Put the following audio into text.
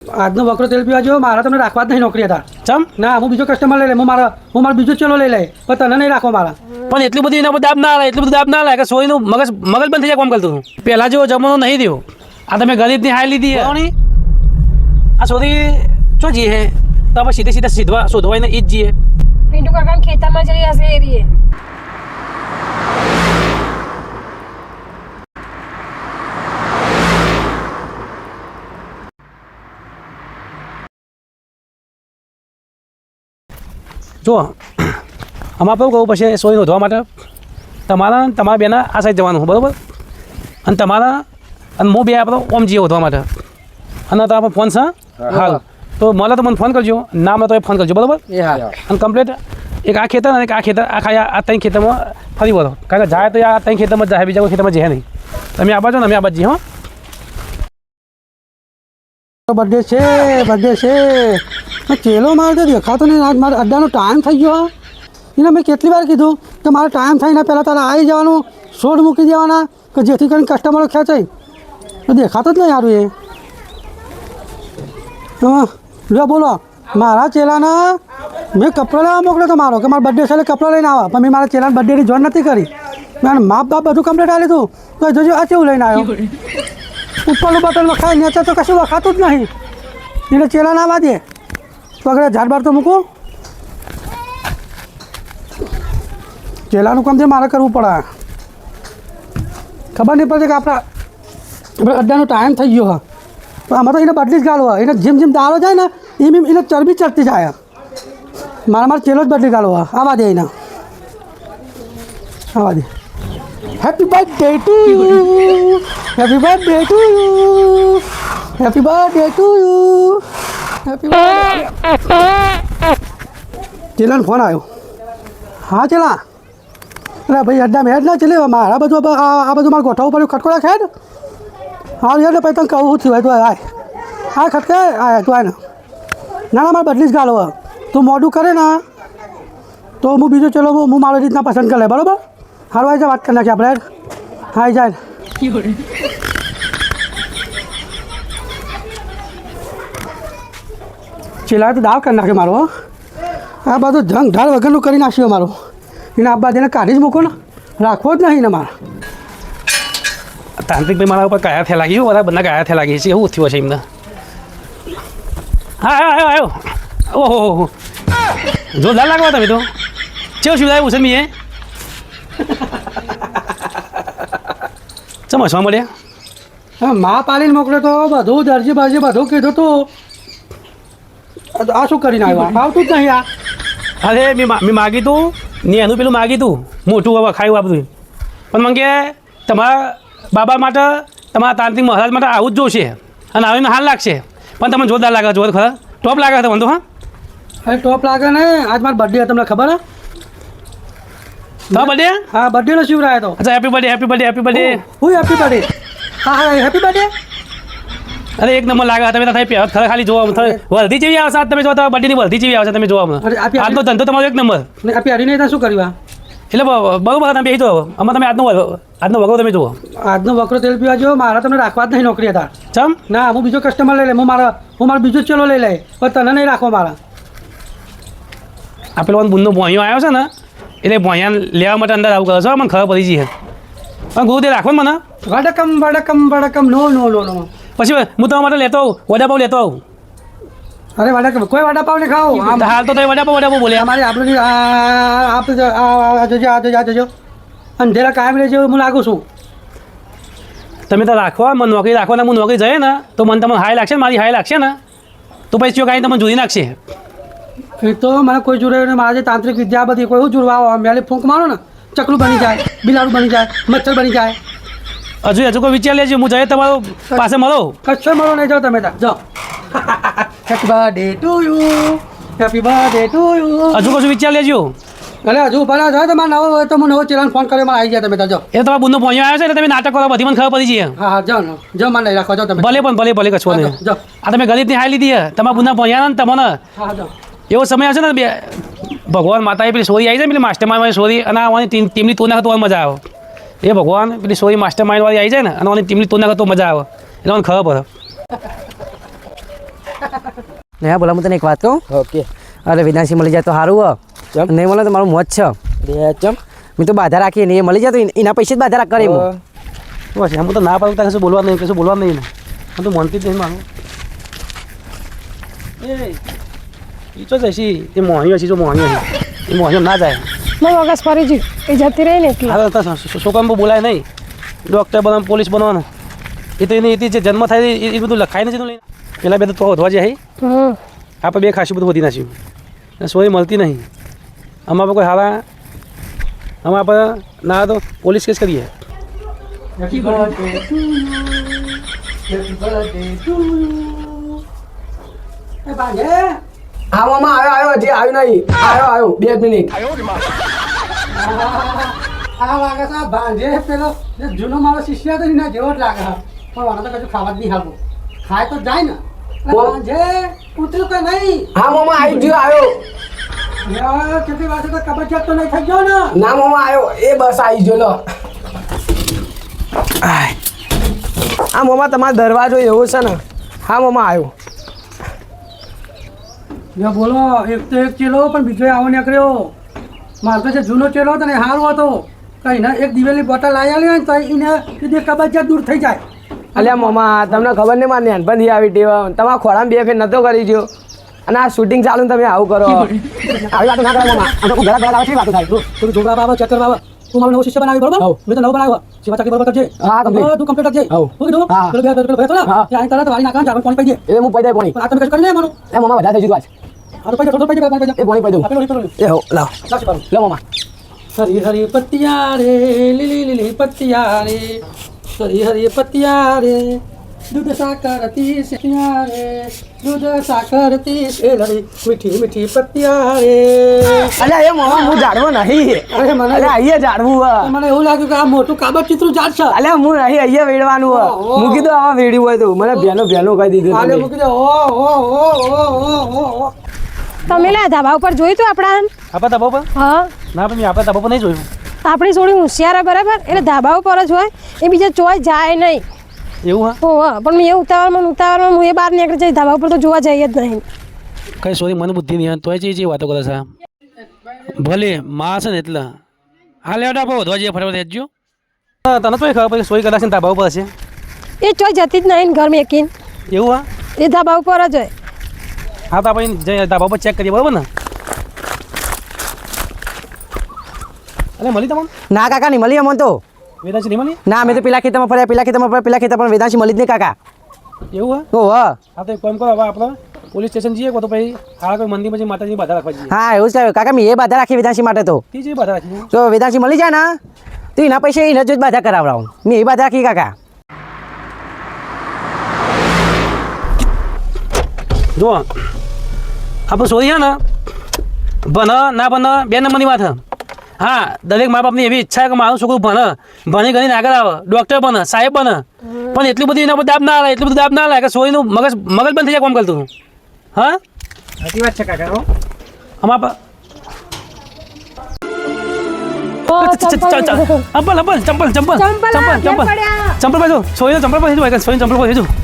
આજનો વકરો તેલ પીવા જેવો મારા તમને રાખવા જ નહીં નોકરી હતા. ચમ ના હું બીજો કસ્ટમર લઈ લે હું મારો બીજો ચેલો લઈ લે પણ તને નહીં રાખો મારા. પણ એટલું બધું એના પર દાબ ના આવે, એટલું બધું દાબ ના લાગે કે સોયનું મગજ બંધ થઈ જાય કામ કરતું હતું. પહેલા જેવો જમાનો નહીં રહ્યો. આ તમે ગરીબની હાઈ લીધી આ સોરી ચો જી હે તો આપણે સીધે શોધવાઈને ઈ જ જઈએ. પિન્ટુ કાકા ખેતરમાં જઈ હશે એ રીએ. જુઓ આમાં કેવું કહું પછી સોય શોધવા માટે તમારા બેના આ સાઈડ જવાનું બરાબર, અને તમારા અને હું બે આપણો ઓમ જઈએ શોધવા માટે. અને તો આપણે ફોન છે હાલ તો મળે તો મને ફોન કરજો, ના મળે તો એ ફોન કરજો બરાબર. અને કમ્પ્લીટ એક આ ખેતર અને એક આ ખેતર આખા આ ત્રણ ખેતરમાં ફરી વળો, કારણ કે જાય તો આ ત્રણ ખેતરમાં જાય, બીજા કોઈ ખેતરમાં જાય નહીં. તમે આ બાજુ ને અમે આ બાજુ જઈએ. હો બર્થડે છે ચેલો મારે તો દેખાતો નહીં. આજ મારે અડ્ડાનો ટાઈમ થઈ ગયો. એને મેં કેટલી વાર કીધું કે મારો ટાઈમ થઈને પહેલાં તારે આવી જવાનું, છોડ મૂકી દેવાના કે જેથી કરીને કસ્ટમરો ખેંચાય. દેખાતો જ નહીં સારું એ. જો બોલો મારા ચેલાના મેં કપડાં લેવા મોકલ્યો તો મારો કે મારા બર્થડે છે એટલે કપડાં લઈને આવા, પણ મેં મારા ચેલાના બર્થડેની જોઈન નથી કરી. મેં માપ બાપ બધું કમ્પ્લીટ આવી લીધું તો જોજો આ કેવું લઈને આવ્યો. ઉપરનું બટન વખાય નીચે તો કશું વખાતું જ નહીં. એટલે ચેલા ના વાજે પગડે ઝાડ બાર તો મૂકું. ચેલાનું કામ છે મારે કરવું પડે. ખબર નહીં પડશે કે આપણે અડ્ડાનો ટાઈમ થઈ ગયો. પણ આમાં તો એને બદલી જ ગાળવો. એને જેમ દાળો જાય ને એમ એને ચરબી ચડતી જાય. મારે ચેલો જ બદલી ગાળવો. આવા દે એને આવા દે. Happy birthday to you, happy birthday to you, happy birthday to you, happy birthday. ચેલાનો ફોન આવ્યો. હા ચેલા, અરે ભાઈ અડ્ડા મેં જ ના ચલે મારા બધું આ બધું મારે ગોઠવવું પડ્યું. ખટકોડા ખેડ હા યાર ને પછી તને કહું થયું તું આય હા ખટકે આય તું આય ને. ના ના મારે બદલી જ ગાળો. તું મોડું કરે ને તો હું બીજો ચલો હું મારી રીતના પસંદ કરી લે બરાબર. હારું આવી જાય વાત કરી નાખીએ આપણે. હા આવી જાય. ચેલા તો દાવ કરી નાખ્યો મારો. આ બધું જંગ ઢાળ વગરનું કરી નાખ્યો મારો. એને આ બાદ એને કાઢી જ મૂકો ને, રાખવો જ નહીં ને મારે. તાંત્રિક ભાઈ મારા ઉપર કયા થયા લાગી બધા બધા કયા થયા લાગી છે એવું થયું છે એમને. હા આવ્યો ઓહો જોરદાર લાગવા તમે તો કેવું શું લાવ્યું છે મેં ચમ હસવા મળ્યા. હા મા પાલીને મોકલ્યો તો બધું દરજી બાજી બધું કીધું તું. આ શું કરીને આવ્યા આવતું જ નહીં. અરે મેં માગી તું ને એનું પેલું માગી તું મોટું હવે ખાયું આ બધું, પણ મને કે તમારા બાબા માટે તમારા તાંત્રિક મહારાજ માટે આવું જ જોશે અને આવીને હાલ લાગશે. પણ તમને જોરદાર લાગે જોર ખરા ટોપ લાગે તમને તો. હા અરે ટોપ લાગે ને આજ મારો બર્થડે તમને ખબર હે? તમારો બર્થડે? હા બર્થડેનો શિવરાય હતો. અચ્છા happy birthday happy birthday happy birthday. હું હેપી બર્થડે. હા હેપી બર્થડે. અરે એક નંબર લાગે તમે થાય ખરા ખાલી જોવા વલધી જેવી આવશે તમે જો બર્થડેની વલધી જેવી આવશે તમે જોવા. આજનો ધંધો તમારો એક નંબર. આપી હારી નહીં શું કર્યું? એટલે બરોબર તમે બેસી જાઓ આમાં તમે આજનો વગરો તમે જુઓ. આજનો વકરો તેલ પીવા જેવો મારા તમને રાખવા જ નહીં નોકરી હતા. ચમ ના હું બીજો કસ્ટમર લઈ લે હું મારો બીજો ચેલો લઈ લે પણ તને નહીં રાખો મારા. આ પેલો બુનનો ભોંયો આવ્યો છે ને એટલે ભોંયા લેવા માટે અંદર આવું કરો છો મને ખબર પડી જઈએ. પણ ગુરુ તે રાખો મને વડકમ નો નો નો નો. પછી હું તમારા માટે લેતો આવું વડાપાવ લેતો આવું. અરે વડાપાવ કોઈ વડાપાવ ને ખાઓ હાલ તો તમે વડાપાવ બોલ્યા. અમારી આપણે જોજો અંધેરા કાયમ રહેજો હું લાગુ છું. તમે તો રાખો મને નોકરી રાખો ને હું નોકરી જઈએ ને તો મને તમને હાઈ લાગશે ને મારી હાઈ લાગશે ને તો પછી ચો કાંઈ તમને જોઈ નાખશે. એ તો મને કોઈ જોડે મારા જે તાંત્રિક વિદ્યા બધી કોઈ શું જોડવા મેલે ફૂંક મારો ને ચકલું બની જાય, બિલાડું બની જાય, મચ્છર બની જાય. હજુ કોઈ વિચાર લેજો હું જઈએ તમારો પાસે મળો. કચ્છો મળો નહીં જાઓ તમે ત્યાં જાઓ. Happy birthday to you, happy birthday to you. હજુ કશું વિચાર લેજો. અરે હજુ ભલા જાય તમારે નવો હોય તો હું નવો ચેલાનો ફોન કર્યો મારે આવી જાય તમે ત્યાં જાઓ. એ તમારા બુનનો ભોંયો આવ્યો છે એટલે તમે નાટક કરો બધી મને ખબર પડી છે. હા જાઓ જાઓ મને લઈ રાખો જાઓ તમે. ભલે કચ્છો નહીં. જાઓ આ તમે ગરીબની હાઈ લીધી તમારા બુનના ભોંયા ને તમને હા જાઓ. એવો સમય આવશે ને ભગવાન માતાએ પેલી સોરી આવી જાય પેલી માસ્ટર માઇન્ડ સોરી અને આવાની ટીમની તો નાખે તો મજા આવે. એ ભગવાન પેલી સોરી માસ્ટર માઇન્ડ વાળી આવી જાય ને અને આની ટીમની તો નાખે તો મજા આવે એટલે મને ખબર પડે. ને હા બોલા હું તને એક વાત કહું. ઓકે. અરે વેદાંશી મળી જાય તો સારું હો. ચમ? નહીં મળે તો મારું મોત છે. રે ચમ. મેં તો બાધા રાખી ને એ મળી જાય તો એના પૈસે જ બાધા રાખ કરે હું. બસ હું તો ના પાડું ત્યાં કશું બોલવા નહીં ને હું તો માનતી જ નહીં માનું. એ તો જઈશી એ મોહણીઓ છે જો મોહણીઓ છે એ મોહણીઓ ના જાય. મેં વગસ ફરી જ એ જતી રહી ને એટલે હા છોકરાને બહુ બોલાય નહીં. ડૉક્ટર બનવાનું પોલીસ બનવાનું એ તો એની જે જન્મ થાય એ બધું લખાય નથી લઈને પેલા બે તો વધવા જાય આપણે બે ખાસું બધું વધી નાખ્યું સોય મળતી નહીં આમાં આપણે કોઈ હારા આમાં આપણે ના તો પોલીસ કેસ કરીએ. હા મામા આવ્યો હજી આવ્યું નહીં. આવ્યો 2 મિનિટ. આ લાગે છે ભાંજે પેલો જે જૂનો મારો શિષ્ય હતો ને એના જેવો જ લાગે છે. પણ મને તો કશું ખાવા જ નહીં હાલતું. ખાય તો જાય ને ભાંજે ઉતર્યું કે નહીં? હા મામા આવી ગયો આવ્યો. કેટલી વાર તો કબજિયાત તો નહીં થઈ ગયો ને? ના મામા આવ્યો એ બસ આવી ગયો લો. હા મામા તમારો દરવાજો એવો છે ને. હા મામા આવ્યો. બોલો એક તો એક ચેલો પણ બીજો આવો નીકળ્યો. મારો તો જે જૂનો ચેલો હતો ને સારો હતો કઈ ને એક દિવેલની બોટલ લાવી આલી ને તો એને કીધી કબજિયાત દૂર થઈ જાય. અલ્યા મામા તમને ખબર નહીં મારે નાનપણથી આવી ટેવ તમારા ખોળામાં 2 ફેર નતો કરી ગયો અને આ શૂટિંગ ચાલુ ને તમે આવું કરો. આવી વાતો ના કરો મામા. આમ તો ઘણા ઘણા આવે વાતો થાય. તું ઝોગડા બાબા ચક્કર બાબા તું મારો નવો શિષ્ય બનાવી બરોબર મેં તો નવો બનાવ્યો સેવા ચાકી બરોબર કરજે. હા complete. તું કમ્પ્લીટ કરજે. હા. તું કીધું હા. પેલો બે તો ના ત્યાં તરત વાળી નાખા જાવ પાણી પી દે. એ હું પૈદા પાણી. પણ આ તમે કશું કરી લે માનો એ મામા વધારે થઈ ગયું આજ. આ તો પૈદા થોડો પૈદા પાણી પી દે. એ પાણી પી દઉં. પેલો પેલો એ હો લાવ લાશ પાડો. લો મામા. હરી હરી પત્તિયા રે લીલી લીલી પત્તિયા રે હરી હરી પત્તિયા રે દૂધ સાકર તીસ પત્તિયા રે દૂધ સાકર તીસ એ લડી મીઠી મીઠી પત્તિયા રે. અલ્યા એ મામા હું જાડવો નહીં. અરે મને અલ્યા અહીંયા જાડવું હ. મને એવું લાગ્યું કે આ મોટું કાબત ચિત્રું જાત છે. અલ્યા હું નહીં અહીંયા વેડવાનું હ. મૂકી દો આમાં વેડ્યું હોય તો મને ભેનો કહી દીધું આલે તમે. મૂકી દે ઓ તમે લે ધાબા ઉપર જોયું તું આપણા આપણા ધાબા પર હા ના પણ મેં આપણા ધાબા પર નહીં જોયું. આપણી થોડી હોશિયાર હે, બરાબર એટલે ધાબા ઉપર જ હોય એ બીજા ચોય જાય નહીં. એવું હા હા પણ મેં ઉતાવળમાં હું એ બહાર નીકળી જાય ધાબા ઉપર તો જોવા જઈએ જ નહીં. કઈ સોરી મને બુદ્ધિ નહીં તોય જે વાતો કરે છે ભલે માં છે ને એટલે હા લેવડ આપો વધવા જઈએ ફટાફટ રહેજો. તને તો ખબર પડી સોરી કદાચ ધાબા ઉપર હશે એ ચોય જતી જ નહીં ઘર મેકીને એવું હા એ ધાબા ઉપર જ હોય. હા તો આપણે જઈએ ધાબા ઉપર ચેક કરીએ બરાબર ને. અરે મળી તમને ના કાકા નહીં મળી અમને તો. વેદાંશી નહીં મળી ના અમે તો પેલા ખેતરમાં ફર્યા પેલા ખેતર પણ વેદાંશી મળી જ નહીં કાકા. એવું હા ઓહ હા તો એક કામ કરો હવે આપણે પોલીસ સ્ટેશન જઈએ તો પછી આ કોઈ મંદિર પછી માતાજીની બાધા રાખવા જઈએ. હા એવું જ થયું કાકા મેં એ બાધા રાખી વેદાંશી માટે તો. તે જે બાધા રાખી જો વેદાંશી મળી જાય ને તો એના પૈસા એને જ બાધા કરાવડાવું. મેં એ બાધા રાખી કાકા. જો આપણે સોરી ને ભણ ના ભણ 2 નંબરની વાત છે. હા દરેક મા બાપની એવી ઈચ્છા કે મારું છોકરું ભણી ગણીને આગળ આવે ડૉક્ટર બને સાહેબ બને પણ એટલું બધું એના પર દાબ ના આવે એટલું બધું દાબ ના આવે કે સોરીનું મગજ બંધ થઈ જાય કામ કરતું. હા સાચી વાત છે કાકા. આમાં ચંપલ બાજુ સોરીનું ચંપલ પાસે સોરીનું ચંપલ પાસે